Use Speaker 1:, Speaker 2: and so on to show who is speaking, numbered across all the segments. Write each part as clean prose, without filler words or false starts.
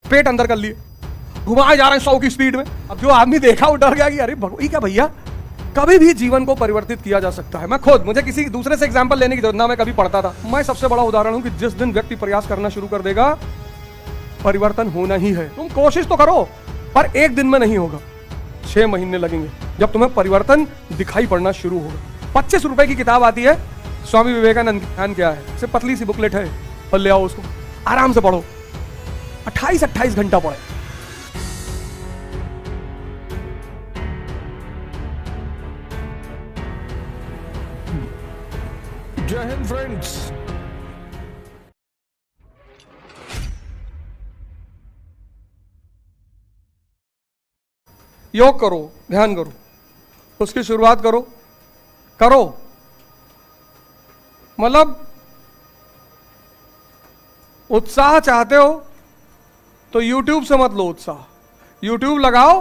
Speaker 1: पेट अंदर कर लिए, घुमाए जा रहे हैं 100 की स्पीड में। अब जो आदमी देखा वो डर गया कि अरे भगवान, क्या भैया, कभी भी जीवन को परिवर्तित किया जा सकता है। मैं खुद, मुझे किसी दूसरे से एग्जांपल लेने की जरूरत ना, मैं कभी पढ़ता था। मैं सबसे बड़ा उदाहरण हूं कि जिस दिन व्यक्ति प्रयास करना शुरू कर देगा, परिवर्तन होना ही है। तुम कोशिश तो करो, पर एक दिन में नहीं होगा, 6 महीने लगेंगे जब तुम्हें परिवर्तन दिखाई पड़ना शुरू होगा। 25 रुपए की किताब आती है, स्वामी विवेकानंद की ध्यान क्या है, सिर्फ पतली सी बुकलेट है, और ले आओ उसको, आराम से पढ़ो, 28 घंटा पढ़े।
Speaker 2: जय हिंद फ्रेंड्स।
Speaker 1: योग करो, ध्यान करो, उसकी शुरुआत करो, मतलब उत्साह चाहते हो तो YouTube से मत लो उत्साह, YouTube लगाओ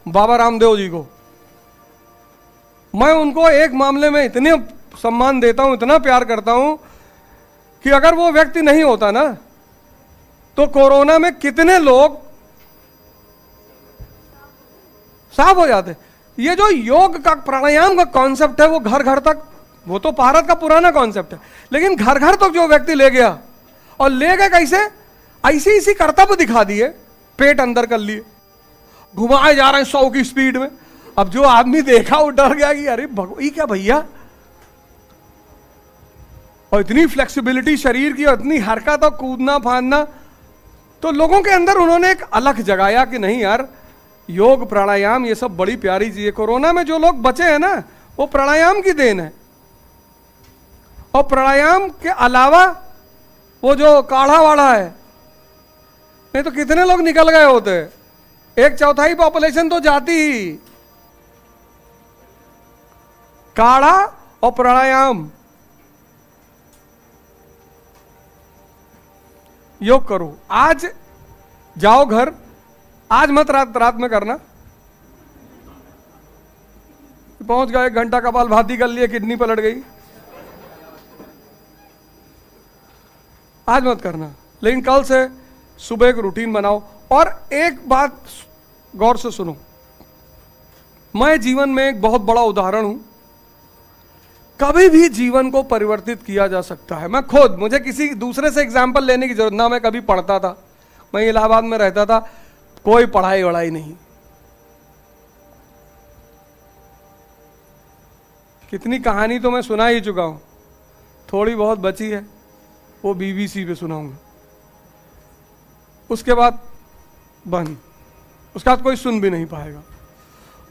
Speaker 1: बाबा रामदेव जी को। मैं उनको एक मामले में इतने सम्मान देता हूं, इतना प्यार करता हूं कि अगर वो व्यक्ति नहीं होता ना, तो कोरोना में कितने लोग साफ हो जाते। ये जो योग का, प्राणायाम का कॉन्सेप्ट है, वो घर घर तक, वो तो भारत का पुराना कॉन्सेप्ट है, लेकिन घर घर तक जो व्यक्ति ले गया, और ले गए कैसे, ऐसे इसी कर्तव्य दिखा दिए, पेट अंदर कर लिए, घुमाए जा रहे हैं 100 की स्पीड में। अब जो आदमी देखा वो डर गया कि अरे भगवान, ये क्या भैया, और इतनी फ्लेक्सिबिलिटी शरीर की, और इतनी हरकत और कूदना फांदना। तो लोगों के अंदर उन्होंने एक अलग जगाया कि नहीं यार, योग प्राणायाम ये सब बड़ी प्यारी चीज है। कोरोना में जो लोग बचे हैं ना, वो प्राणायाम की देन है। और प्राणायाम के अलावा वो जो काढ़ा वाढ़ा है, नहीं तो कितने लोग निकल गए होते, 1/4 पॉपुलेशन तो जाती ही। काढ़ा और प्राणायाम, योग करो। आज जाओ घर, आज मत रात में करना, पहुंच गए 1 घंटा कपालभाति कर लिए, किडनी पलट गई, आज मत करना। लेकिन कल से सुबह एक रूटीन बनाओ। और एक बात गौर से सुनो, मैं जीवन में एक बहुत बड़ा उदाहरण हूं, कभी भी जीवन को परिवर्तित किया जा सकता है। मैं खुद, मुझे किसी दूसरे से एग्जाम्पल लेने की जरूरत ना, मैं कभी पढ़ता था, मैं इलाहाबाद में रहता था, कोई पढ़ाई वढ़ाई नहीं, कितनी कहानी तो मैं सुना ही चुका हूं, थोड़ी बहुत बची है, वो BBC पे सुनाऊंगा, उसके बाद बंद, उसके बाद कोई सुन भी नहीं पाएगा,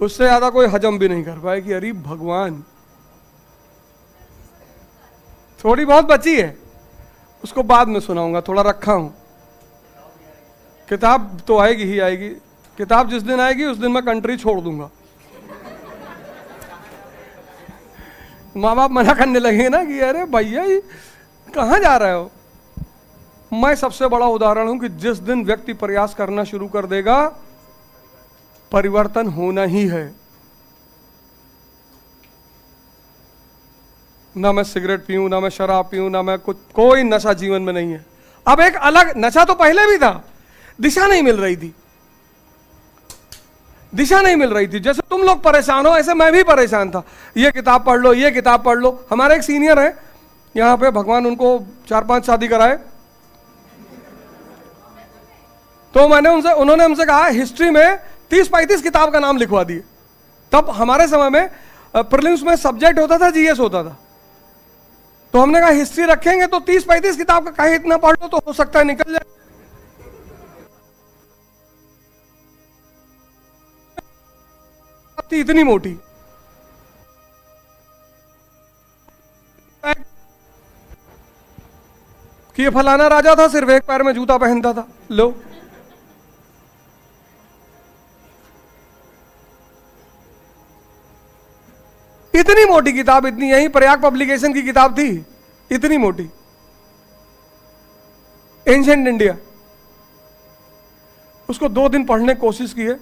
Speaker 1: उससे ज्यादा कोई हजम भी नहीं कर पाएगी। अरे भगवान, थोड़ी बहुत बची है, उसको बाद में सुनाऊंगा, थोड़ा रखा हूं। किताब तो आएगी ही आएगी, किताब जिस दिन आएगी उस दिन मैं कंट्री छोड़ दूंगा। माँ बाप मना करने लगे ना कि अरे भैया ये कहाँ जा रहे हो। मैं सबसे बड़ा उदाहरण हूं कि जिस दिन व्यक्ति प्रयास करना शुरू कर देगा, परिवर्तन होना ही है। ना मैं सिगरेट पीऊं, ना मैं शराब पीऊं, ना मैं कुछ, कोई नशा जीवन में नहीं है। अब एक अलग नशा तो पहले भी था, दिशा नहीं मिल रही थी, दिशा नहीं मिल रही थी। जैसे तुम लोग परेशान हो, ऐसे मैं भी परेशान था, ये किताब पढ़ लो, ये किताब पढ़ लो। हमारे एक सीनियर है यहाँ पे, भगवान उनको 4-5 शादी कराए, तो उन्होंने हमसे कहा हिस्ट्री में 30-35 किताब का नाम लिखवा दिए। तब हमारे समय में प्रीलिम्स में सब्जेक्ट होता था, GS होता था, तो हमने कहा हिस्ट्री रखेंगे तो 30-35 किताब का कहीं इतना पढ़ लो तो हो सकता है निकल जाए। इतनी मोटी कि ये फलाना राजा था, सिर्फ एक पैर में जूता पहनता था, लो। इतनी मोटी किताब, इतनी, यही प्रयाग पब्लिकेशन की किताब थी, इतनी मोटी, एंशिएंट इंडिया। उसको 2 दिन पढ़ने की कोशिश की है,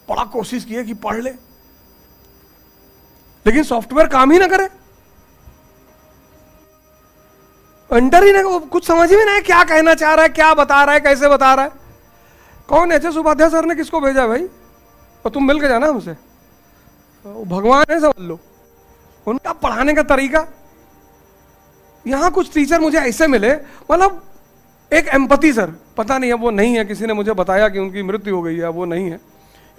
Speaker 1: बड़ा कोशिश की है कि पढ़ ले, लेकिन सॉफ्टवेयर काम ही ना करे, अंडर ही ना, कुछ समझ में नहीं क्या कहना चाह रहा है, क्या बता रहा है, कैसे बता रहा है। कौन एच.एस. उपाध्याय सर ने किसको भेजा भाई? और तुम मिल के जाना हमसे, भगवान है समझ लो। उनका पढ़ाने का तरीका, यहां कुछ टीचर मुझे ऐसे मिले, मतलब एक एम्पैथी सर, पता नहीं अब वो नहीं है, किसी ने मुझे बताया कि उनकी मृत्यु हो गई है, वो नहीं है।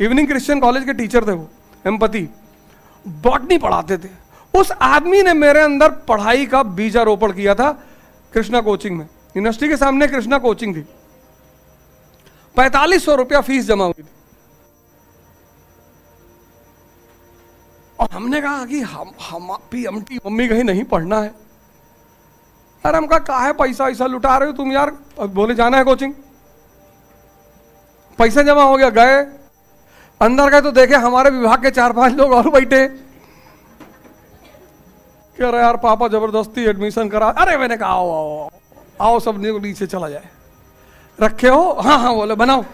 Speaker 1: इवनिंग क्रिश्चियन कॉलेज के टीचर थे वो, एम्पैथी, बॉटनी पढ़ाते थे। उस आदमी ने मेरे अंदर पढ़ाई का बीजारोपण किया था कृष्णा कोचिंग में। यूनिवर्सिटी के सामने कृष्णा कोचिंग थी, 4500 रुपया फीस जमा हुई थी। और हमने कहा कि हम पीएमटी मम्मी कहीं नहीं पढ़ना है। अरे हम कहा है पैसा ऐसा लुटा रहे हो तुम यार? बोले जाना है कोचिंग, पैसा जमा हो गया, गए अंदर गए तो देखे हमारे विभाग के 4-5 लोग और बैठे। कह रहे यार पापा जबरदस्ती एडमिशन करा। अरे मैंने कहा आओ आओ आओ, सब नीचे चला जाए। रखे हो? हाँ हाँ, बोले बनाओ।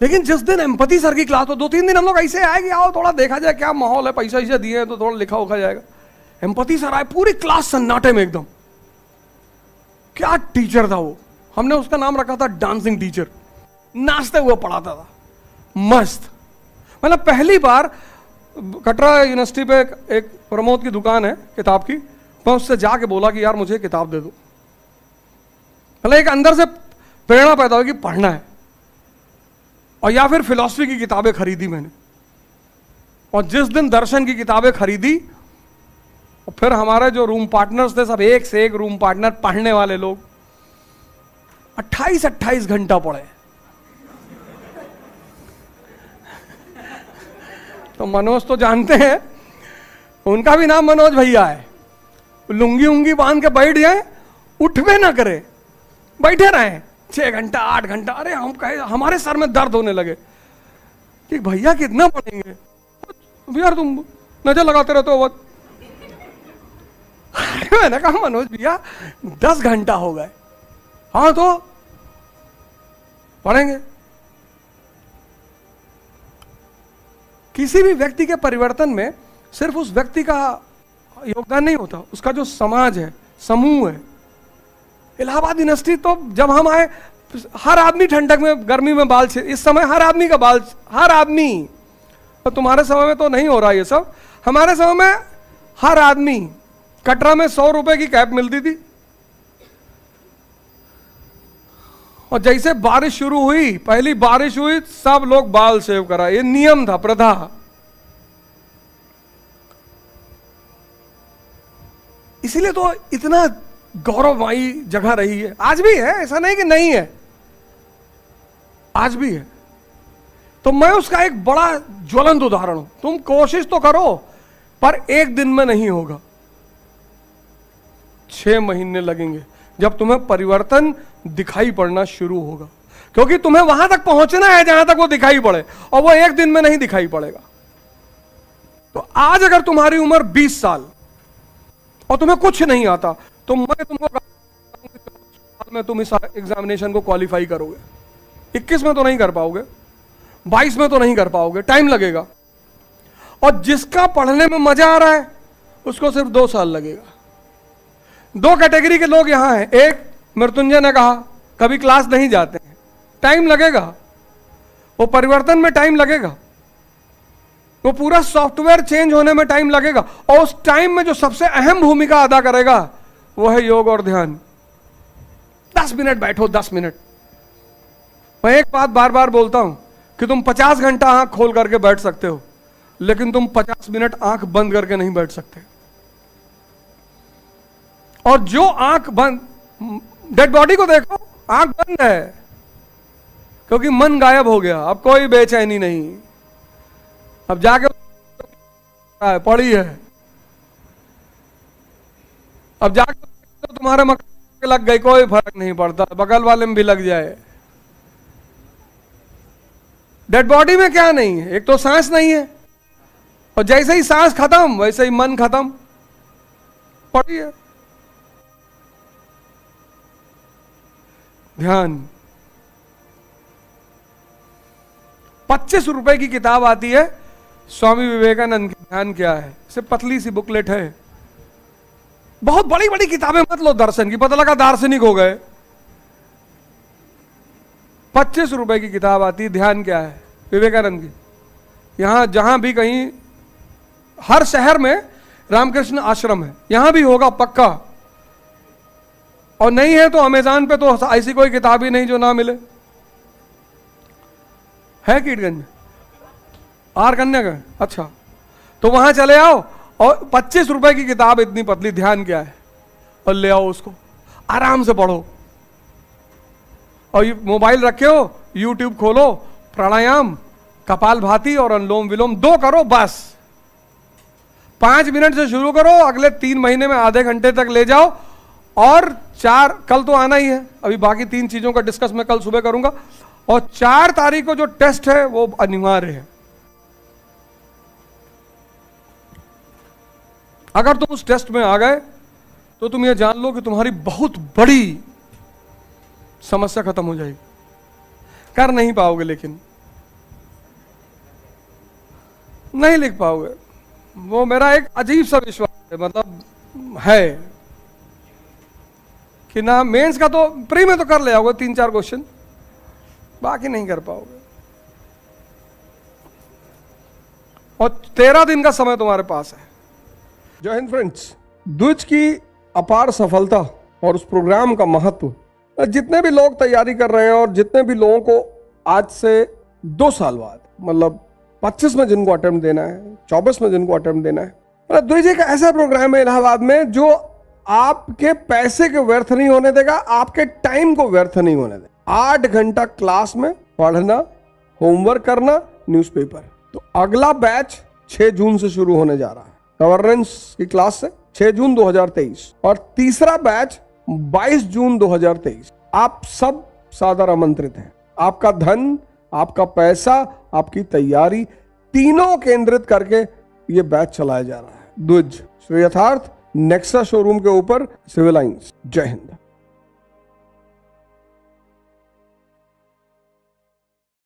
Speaker 1: लेकिन जिस दिन एम्पैथी सर की क्लास, तो 2-3 दिन हम लोग ऐसे आए कि आओ थोड़ा देखा जाए क्या माहौल है, पैसा ऐसे दिए तो थोड़ा लिखा उखा जाएगा। एम्पैथी सर आए, पूरी क्लास सन्नाटे में एकदम। क्या टीचर था वो, हमने उसका नाम रखा था डांसिंग टीचर। नाचते हुए पढ़ाता था, मस्त। मतलब पहली बार कटरा यूनिवर्सिटी पे एक प्रमोद की दुकान है किताब की, मैं उससे जाके बोला कि यार मुझे किताब दे दो। मतलब एक अंदर से प्रेरणा पैदा हुई कि पढ़ना है। और या फिर फिलॉसफी की किताबें खरीदी मैंने, और जिस दिन दर्शन की किताबें खरीदी, और फिर हमारे जो रूम पार्टनर्स थे सब एक से एक रूम पार्टनर पढ़ने वाले लोग, 28-28 घंटा पढ़े। तो मनोज तो जानते हैं, उनका भी नाम मनोज भैया है। लुंगी उंगी बांध के बैठ जाए, उठवे ना करे, बैठे रहे 6 घंटा 8 घंटा। अरे हम कहे, हमारे सर में दर्द होने लगे कि भैया कितना पढ़ेंगे यार, तुम नजर लगाते रहते हो। मैंने कहा मनोज भैया 10 घंटा हो गए। हाँ तो पढ़ेंगे। किसी भी व्यक्ति के परिवर्तन में सिर्फ उस व्यक्ति का योगदान नहीं होता, उसका जो समाज है, समूह है। इलाहाबाद यूनिवर्सिटी तो जब हम आए, हर आदमी ठंडक में गर्मी में बाल, इस समय हर आदमी का बाल, हर आदमी, तो तुम्हारे समय में तो नहीं हो रहा ये सब, हमारे समय में हर आदमी। कटरा में 100 रुपए की कैप मिलती थी, और जैसे बारिश शुरू हुई, पहली बारिश हुई, सब लोग बाल सेव करा। ये नियम था, प्रथा। इसीलिए तो इतना गौरवमयी जगह रही है, आज भी है, ऐसा नहीं कि नहीं है, आज भी है। तो मैं उसका एक बड़ा ज्वलंत उदाहरण हूं। तुम कोशिश तो करो, पर एक दिन में नहीं होगा, 6 महीने लगेंगे जब तुम्हें परिवर्तन दिखाई पड़ना शुरू होगा। क्योंकि तुम्हें वहां तक पहुंचना है जहां तक वो दिखाई पड़े, और वो एक दिन में नहीं दिखाई पड़ेगा। तो आज अगर तुम्हारी उम्र 20 साल और तुम्हें कुछ नहीं आता, तो मैं तुमको में तुम इस एग्जामिनेशन को क्वालिफाई करोगे। 21 में तो नहीं कर पाओगे, 22 में तो नहीं कर पाओगे, टाइम लगेगा। और जिसका पढ़ने में मजा आ रहा है उसको सिर्फ 2 साल लगेगा। 2 कैटेगरी के लोग यहां हैं। एक, मृत्युंजय ने कहा, कभी क्लास नहीं जाते हैं, टाइम लगेगा, वो परिवर्तन में टाइम लगेगा, वो पूरा सॉफ्टवेयर चेंज होने में टाइम लगेगा। और उस टाइम में जो सबसे अहम भूमिका अदा करेगा वो है योग और ध्यान। 10 मिनट बैठो, 10 मिनट। मैं एक बात बार बार बोलता हूं कि तुम 50 घंटा आंख खोल करके बैठ सकते हो, लेकिन तुम 50 मिनट आंख बंद करके नहीं बैठ सकते। और जो आंख बंद, डेड बॉडी को देखो, आंख बंद है क्योंकि मन गायब हो गया, अब कोई बेचैनी नहीं। अब जाके पड़ी है, अब जाके तो तुम्हारे मकान लग गई, कोई फर्क नहीं पड़ता, बगल वाले में भी लग जाए। डेड बॉडी में क्या नहीं है? एक तो सांस नहीं है, और जैसे ही सांस खत्म वैसे ही मन खत्म, पड़ी है। ध्यान। 25 रुपए की किताब आती है स्वामी विवेकानंद की, ध्यान क्या है, सिर्फ पतली सी बुकलेट है। बहुत बड़ी बड़ी किताबें मत लो दर्शन की, पता लगा दार्शनिक हो गए। ₹25 की किताब आती है, ध्यान क्या है, विवेकानंद की। यहां जहां भी कहीं, हर शहर में रामकृष्ण आश्रम है, यहां भी होगा पक्का, और नहीं है तो अमेज़न पे तो ऐसी कोई किताब ही नहीं जो ना मिले। है कीटगंज आर कन्या का, अच्छा, तो वहां चले आओ और ₹25 की किताब इतनी पतली, ध्यान क्या है, और ले आओ उसको, आराम से पढ़ो। और ये मोबाइल रखे हो, यूट्यूब खोलो, प्राणायाम, कपालभाति और अनुलोम विलोम 2 करो बस। 5 मिनट से शुरू करो, अगले 3 महीने में आधे घंटे तक ले जाओ। और 4, कल तो आना ही है, अभी बाकी 3 चीजों का डिस्कस मैं कल सुबह करूंगा। और 4 तारीख को जो टेस्ट है वो अनिवार्य है। अगर तुम उस टेस्ट में आ गए तो तुम ये जान लो कि तुम्हारी बहुत बड़ी समस्या खत्म हो जाएगी। कर नहीं पाओगे, लेकिन नहीं लिख पाओगे, वो मेरा एक अजीब सा विश्वास है, मतलब है कि ना मेंस का तो प्री में तो कर ले आओगे 3-4 क्वेश्चन, बाकी नहीं कर पाओगे। और 13 दिन का समय तुम्हारे पास है।
Speaker 2: जय हिंद फ्रेंड्स। द्विज की अपार सफलता और उस प्रोग्राम का महत्व, जितने भी लोग तैयारी कर रहे हैं और जितने भी लोगों को आज से 2 साल बाद, मतलब 25 में जिनको अटेम्प्ट देना है, 24 में जिनको अटेम्प्ट देना है, मतलब द्विज एक ऐसा प्रोग्राम है इलाहाबाद में जो आपके पैसे को व्यर्थ नहीं होने देगा, आपके टाइम को व्यर्थ नहीं होने देगा। 8 घंटा क्लास में पढ़ना, होमवर्क करना, न्यूज़पेपर। तो अगला बैच 6 जून से शुरू होने जा रहा है, गवर्नेंस की क्लास से 6 जून 2023, और तीसरा बैच 22 जून 2023। आप सब सादर आमंत्रित हैं। आपका धन, आपका पैसा, आपकी तैयारी, तीनों केंद्रित करके ये बैच चलाया जा रहा है। द्विज, श्री यथार्थ, नेक्सा शोरूम के ऊपर, सिविल लाइंस। जय हिंद।